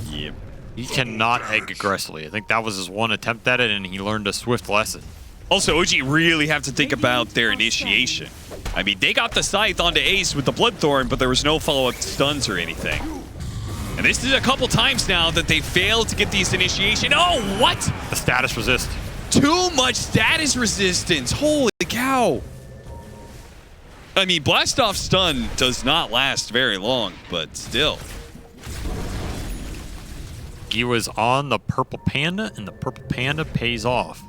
Yep. He cannot egg aggressively. I think that was his one attempt at it, and he learned a swift lesson. Also, OG really have to think about their initiation. I mean, they got the Scythe onto Ace with the Bloodthorn, but there was no follow-up stuns or anything. And this is a couple times now that they failed to get these initiation. Oh, what? The status resist. Too much status resistance. Holy cow. I mean, Blast Off Stun does not last very long, but still. He was on the Purple Panda, and the Purple Panda pays off.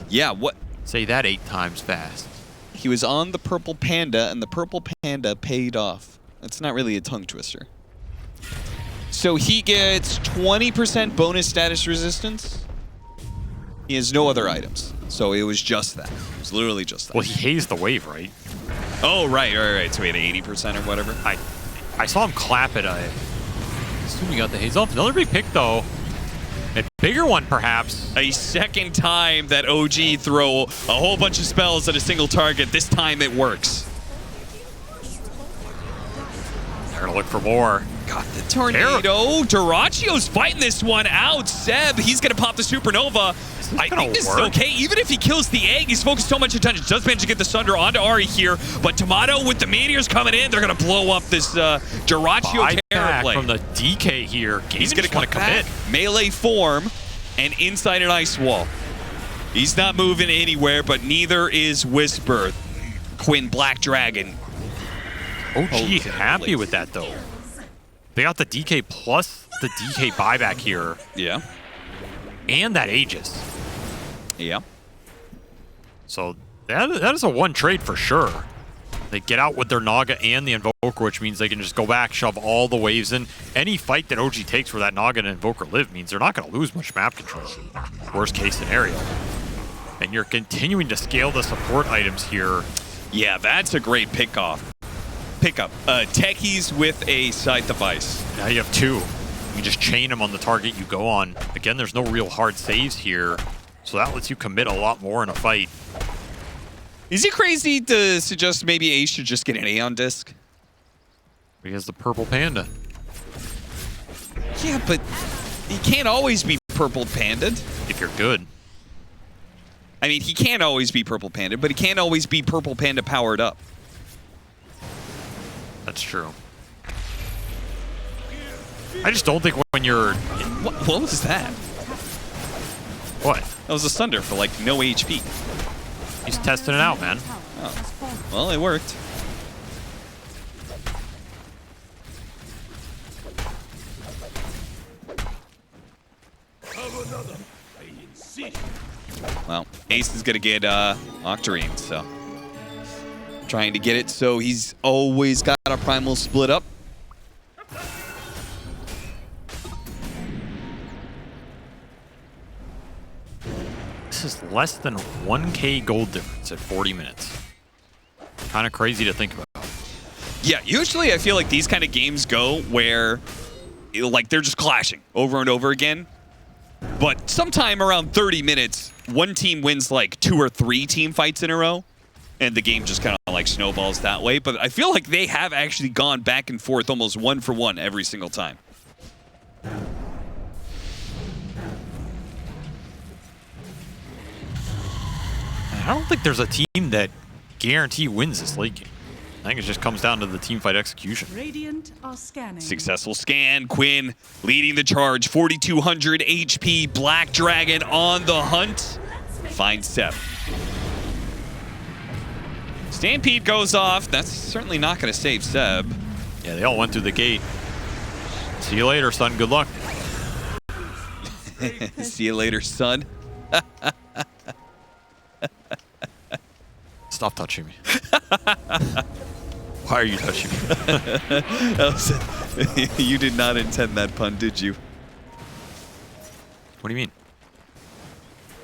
Yeah, what? Say that 8 times fast. He was on the Purple Panda, and the Purple Panda paid off. That's not really a tongue twister. So he gets 20% bonus status resistance. He has no other items. So it was just that. It was literally just that. Well, he hazed the wave, right? Oh, right. So he had 80% or whatever. I saw him clap it. I assume he got the haze off. Another big pick, though. A bigger one, perhaps. A second time that OG throw a whole bunch of spells at a single target. This time it works. They're going to look for more. Got the tornado. Duracio's fighting this one out. Seb, he's going to pop the supernova. I think this is okay. Even if he kills the egg, he's focused so much attention. Does manage to get the Sunder onto Ari here, but Tomato with the meteors coming in, they're going to blow up this Duracio terror play. From the DK here. He's going to come commit. Melee form and inside an ice wall. He's not moving anywhere, but neither is Whisper. Quinn Black Dragon. OG happy with that, though. They got the DK plus the DK buyback here. Yeah. And that Aegis. Yeah. So that is a one trade for sure. They get out with their Naga and the Invoker, which means they can just go back, shove all the waves in. Any fight that OG takes where that Naga and Invoker live means they're not going to lose much map control. Worst case scenario. And you're continuing to scale the support items here. Yeah, that's a great pickup. Techies with a side device. Now you have 2. You just chain them on the target you go on. Again, there's no real hard saves here, so that lets you commit a lot more in a fight. Is it crazy to suggest maybe Ace should just get an Aeon disc? Because the Purple Panda. Yeah, but he can't always be Purple Panda'd. If you're good. I mean, he can't always be Purple Panda, but he can't always be Purple Panda powered up. That's true. I just don't think when you're... What was that? What? That was a Sunder for, like, no HP. He's testing it out, man. Oh. Well, it worked. Well, Ace is going to get Octarine, so... Trying to get it, so he's always got a Primal split up. This is less than 1K gold difference at 40 minutes. Kind of crazy to think about. Yeah, usually I feel like these kind of games go where like they're just clashing over and over again. But sometime around 30 minutes, one team wins like 2 or 3 team fights in a row. And the game just kind of like snowballs that way. But I feel like they have actually gone back and forth almost 1 for 1 every single time. I don't think there's a team that guarantee wins this late game. I think it just comes down to the team fight execution. Radiant are scanning. Successful scan. Quinn leading the charge. 4,200 HP. Black Dragon on the hunt. Finds Seb. Stampede goes off. That's certainly not going to save Seb. Yeah, they all went through the gate. See you later, son. Good luck. See you later, son. Stop touching me. Why are you touching me? You did not intend that pun, did you? What do you mean?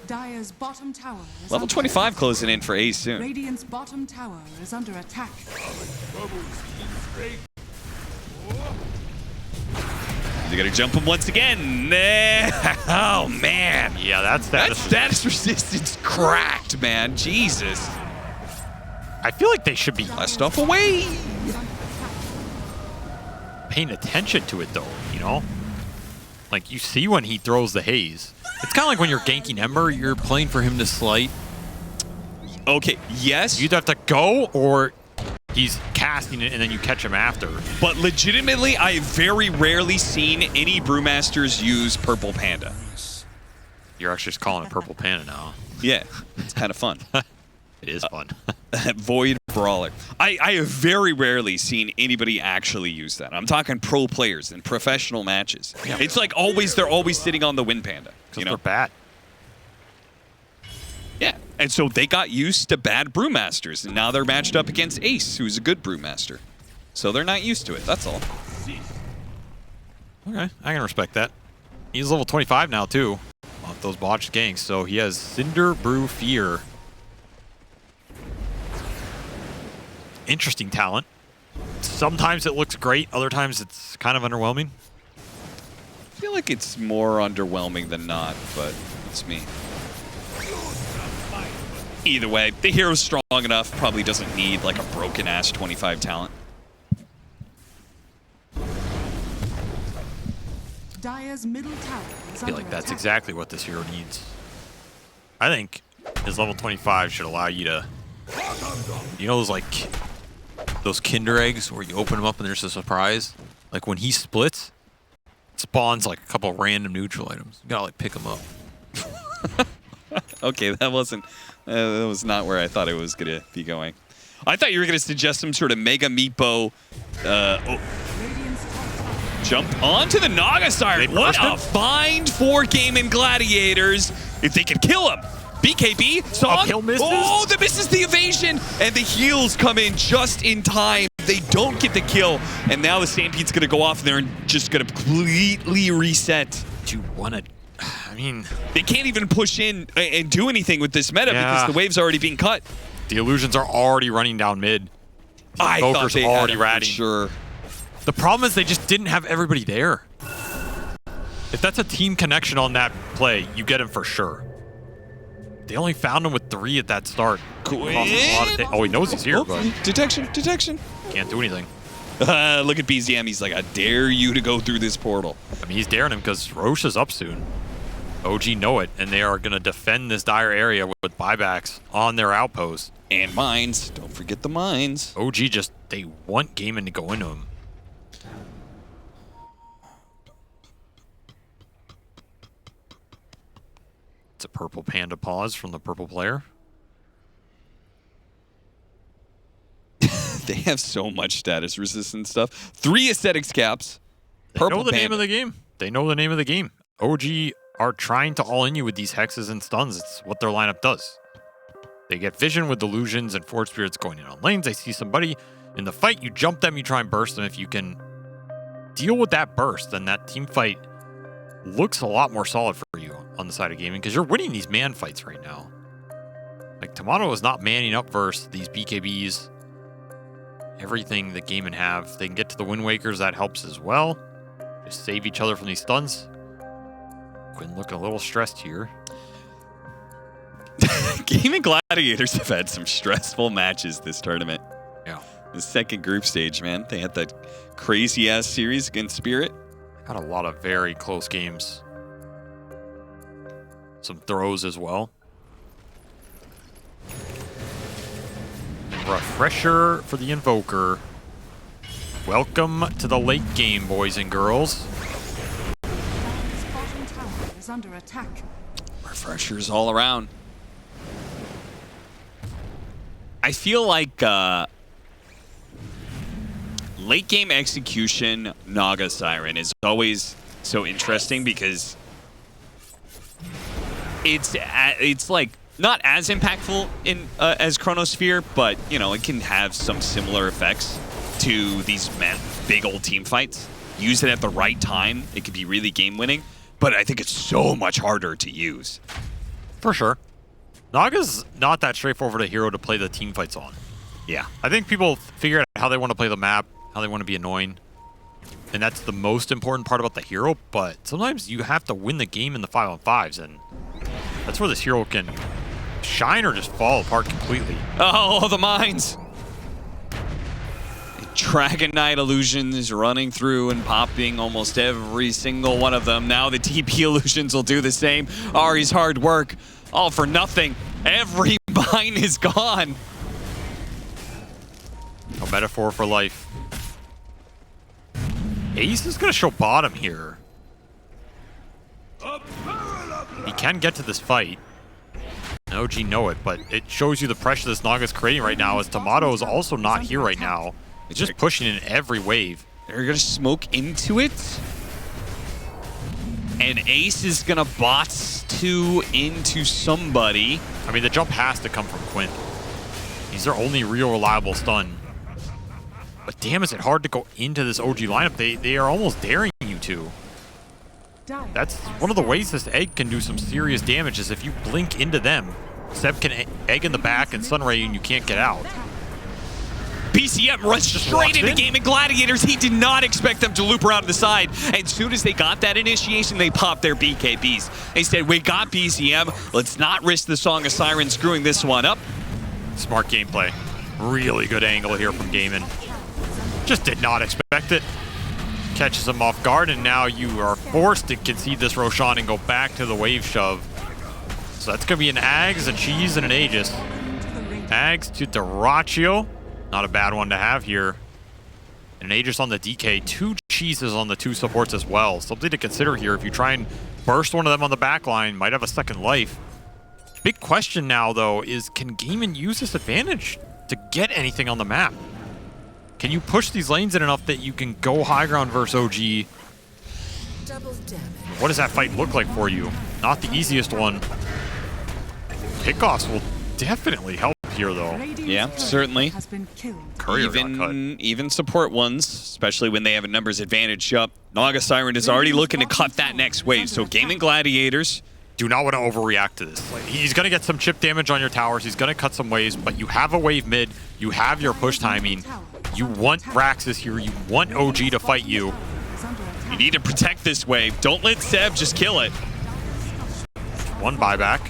Dire's bottom tower is Level 25 closing in for Ace soon. Radiant's bottom tower is under attack. They gotta jump him once again. Oh man. Yeah, that's that status resistance cracked, man. Jesus. I feel like they should be less stuff away. Paying attention to it though, you know? Like you see when he throws the haze. It's kind of like when you're ganking Ember, you're playing for him to slight. Okay, yes. You either have to go or He's casting it, and then you catch him after. But legitimately, I've very rarely seen any Brewmasters use Purple Panda. You're actually just calling it Purple Panda now. Yeah, it's kind of fun. It is fun. Void Brawler. I have very rarely seen anybody actually use that. I'm talking pro players in professional matches. Yeah. It's like they're always sitting on the Wind Panda. You know? They're bad. Yeah, and so they got used to bad Brewmasters, and now they're matched up against Ace, who's a good Brewmaster. So they're not used to it, that's all. Okay, I can respect that. He's level 25 now, too, off those botched ganks, so he has Cinder, Brew, Fear. Interesting talent. Sometimes it looks great, other times it's kind of underwhelming. I feel like it's more underwhelming than not, but it's me. Either way, the hero's strong enough, probably doesn't need like a broken-ass 25 talent. Dire's middle tower is I feel like under that's attack. exactly what this hero needs. I think his level 25 should allow you to, you know, those Kinder eggs where you open them up and there's a surprise? Like when he splits, it spawns like a couple of random neutral items. You gotta like pick them up. Okay, that was not where I thought it was gonna be going. I thought you were gonna suggest some sort of Mega Meepo Radiant's top tower jump onto the Naga Siren. They What burst a him? find for Gaimin Gladiators if they can kill him. BKB, Song. Uphill misses? Oh, that misses the evasion, and the heals come in just in time. They don't get the kill, and now the Stampede's gonna go off there and just gonna completely reset. Do you want to, I mean, They can't even push in and do anything with this meta Yeah. because the wave's already being cut. the illusions are already running down mid. I thought Invoker's they already had it for ratting. sure. The problem is they just didn't have everybody there. If that's a team connection on that play, you get him for sure. They only found him with 3 at that start. Quinn? Causes a lot of oh, he knows he's here, Oh, but detection. can't do anything. Look at BZM. He's like, I dare you to go through this portal. I mean, he's daring him because Roche is up soon. OG know it, and they are going to defend this dire area with buybacks on their outpost. And mines. Don't forget the mines. OG just, they want Gaimin to go into him. It's a purple panda pause from the purple player. They have so much status resistant stuff. 3 aesthetics caps. They know the name of the game. They know the name of the game. OG are trying to all in you with these hexes and stuns. It's what their lineup does. They get vision with delusions and force spirits going in on lanes. They see somebody in the fight. You jump them. You try and burst them. If you can deal with that burst, then that team fight looks a lot more solid for you on the side of gaming because you're winning these man fights right now. Like Tomato is not manning up versus these BKBs. Everything that Gaimin have, they can get to the Wind Wakers. That helps as well. Just save each other from these stuns. Quinn looking a little stressed here. Gaimin Gladiators have had some stressful matches this tournament. Yeah. The second group stage, man. They had that crazy-ass series against Spirit. Had a lot of very close games. Some throws as well. Refresher for the Invoker. Welcome to the late game, boys and girls. Dire's bottom tower is under attack. Refreshers all around. I feel like late game execution Naga Siren is always so interesting because it's like not as impactful in as Chronosphere, but you know it can have some similar effects to these big old team fights. Use it at the right time, it could be really game winning. But I think it's so much harder to use. For sure. Naga's not that straightforward a hero to play the team fights on. Yeah. I think people figure out how they want to play the map, how they want to be annoying. And that's the most important part about the hero, but sometimes you have to win the game in the 5-on-5s, and that's where this hero can shine or just fall apart completely. Oh, the mines! Dragon Knight illusions running through and popping almost every single one of them. Now the TP illusions will do the same. Ari's hard work, all for nothing. Every mine is gone. A metaphor for life. Ace is going to show bottom here. He can get to this fight. OG know it, but it shows you the pressure this Naga's creating right now as Tomato is also not here right now. It's just pushing in every wave. They're going to smoke into it. And Ace is going to bots 2 into somebody. I mean, the jump has to come from Quinn. He's their only real reliable stun. But damn, is it hard to go into this OG lineup. They are almost daring you to. That's one of the ways this egg can do some serious damage is if you blink into them. Seb can egg in the back and Sunray and you can't get out. BCM runs straight into Gaimin Gladiators. He did not expect them to loop around to the side. And as soon as they got that initiation, they popped their BKBs. They said, we got BCM. Let's not risk the Song of Siren screwing this one up. Smart gameplay. Really good angle here from Gaimin. Just did not expect it. Catches him off guard, and now you are forced to concede this Roshan and go back to the wave shove. So that's going to be an Ags, a Cheese, and an Aegis. Ags to Dyrachyo. Not a bad one to have here. And an Aegis on the DK. 2 Cheeses on the 2 supports as well. Something to consider here. If you try and burst one of them on the back line, might have a second life. Big question now, though, is can Gaimin use this advantage to get anything on the map? Can you push these lanes in enough that you can go high ground versus OG? What does that fight look like for you? Not the easiest one. Pickoffs will definitely help here, though. Yeah, certainly. Courier got cut. Even support ones, especially when they have a numbers advantage up. Naga Siren is already looking to cut that next wave. So Gaimin Gladiators do not want to overreact to this. Like, he's going to get some chip damage on your towers. He's going to cut some waves, but you have a wave mid. You have your push timing. You want Raxus here. You want OG to fight you. You need to protect this wave. Don't let Seb just kill it. One buyback.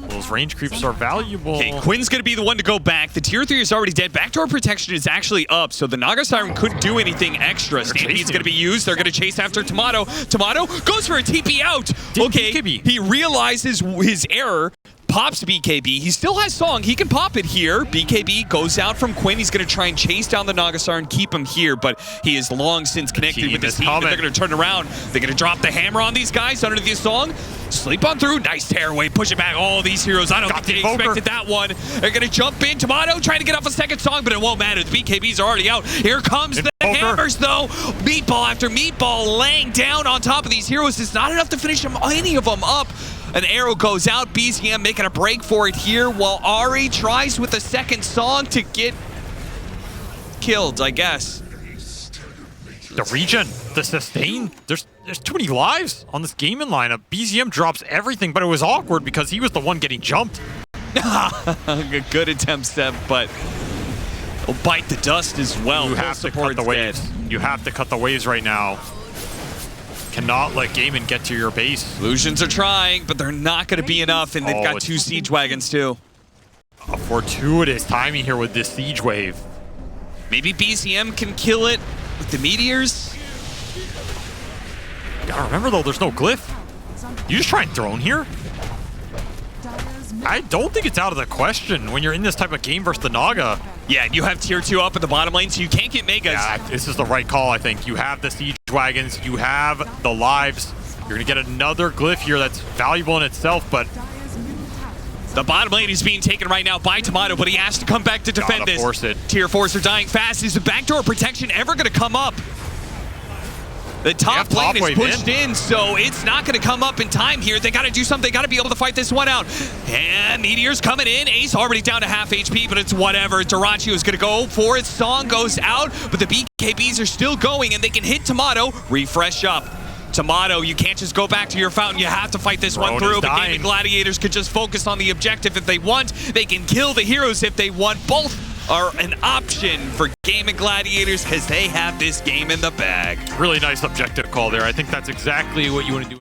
Those range creeps are valuable. Okay, Quinn's going to be the one to go back. The tier 3 is already dead. Backdoor protection is actually up, so the Naga Siren couldn't do anything extra. Stampede's going to be used. They're going to chase after Tomato. Tomato goes for a TP out. Okay, he realizes his error. Pops BKB. He still has Song. He can pop it here. BKB goes out from Quinn. He's going to try and chase down the Naga Siren, keep him here, but he is long since connected with his team. They're going to turn around. They're going to drop the hammer on these guys under the Song. Sleep on through. Nice tearaway. Push it back. All these heroes. I don't think they expected that one. They're going to jump in. Tomato trying to get off a second Song, but it won't matter. The BKBs are already out. Here comes the hammers, though. Meatball after meatball laying down on top of these heroes. It's not enough to finish them, any of them up. An arrow goes out. BCM making a break for it here while Ari tries with a second Song to get killed, I guess. The regen, the sustain, there's too many lives on this Gaimin lineup. BCM drops everything, but it was awkward because he was the one getting jumped. Good attempt, Seb, but he'll bite the dust as well. You have to cut the waves. You have to cut the waves right now. Cannot let Gaimin get to your base. Illusions are trying, but they're not going to be enough, and they've got 2 siege wagons too. A fortuitous timing here with this siege wave. Maybe BCM can kill it with the meteors. Gotta remember though, there's no glyph. You just try and throw in here? I don't think it's out of the question when you're in this type of game versus the Naga. Yeah, you have tier 2 up in the bottom lane, so you can't get megas. Yeah, this is the right call, I think. You have the siege wagons, you have the lives. You're gonna get another glyph here that's valuable in itself, but the bottom lane is being taken right now by Tomato, but he has to come back to defend this. Force it. Tier 4s are dying fast. Is the backdoor protection ever gonna come up? The top lane is pushed in, so it's not going to come up in time here. They got to do something. They got to be able to fight this one out. And Meteor's coming in. Ace already down to half HP, but it's whatever. Dyrachyo is going to go for it. Song goes out, but the BKBs are still going, and they can hit Tomato. Refresh up. Tomato, you can't just go back to your fountain. You have to fight this one through. But Gaimin Gladiators could just focus on the objective if they want. They can kill the heroes if they want. Both are an option for Gaimin Gladiators because they have this game in the bag. Really nice objective call there. I think that's exactly what you want to do.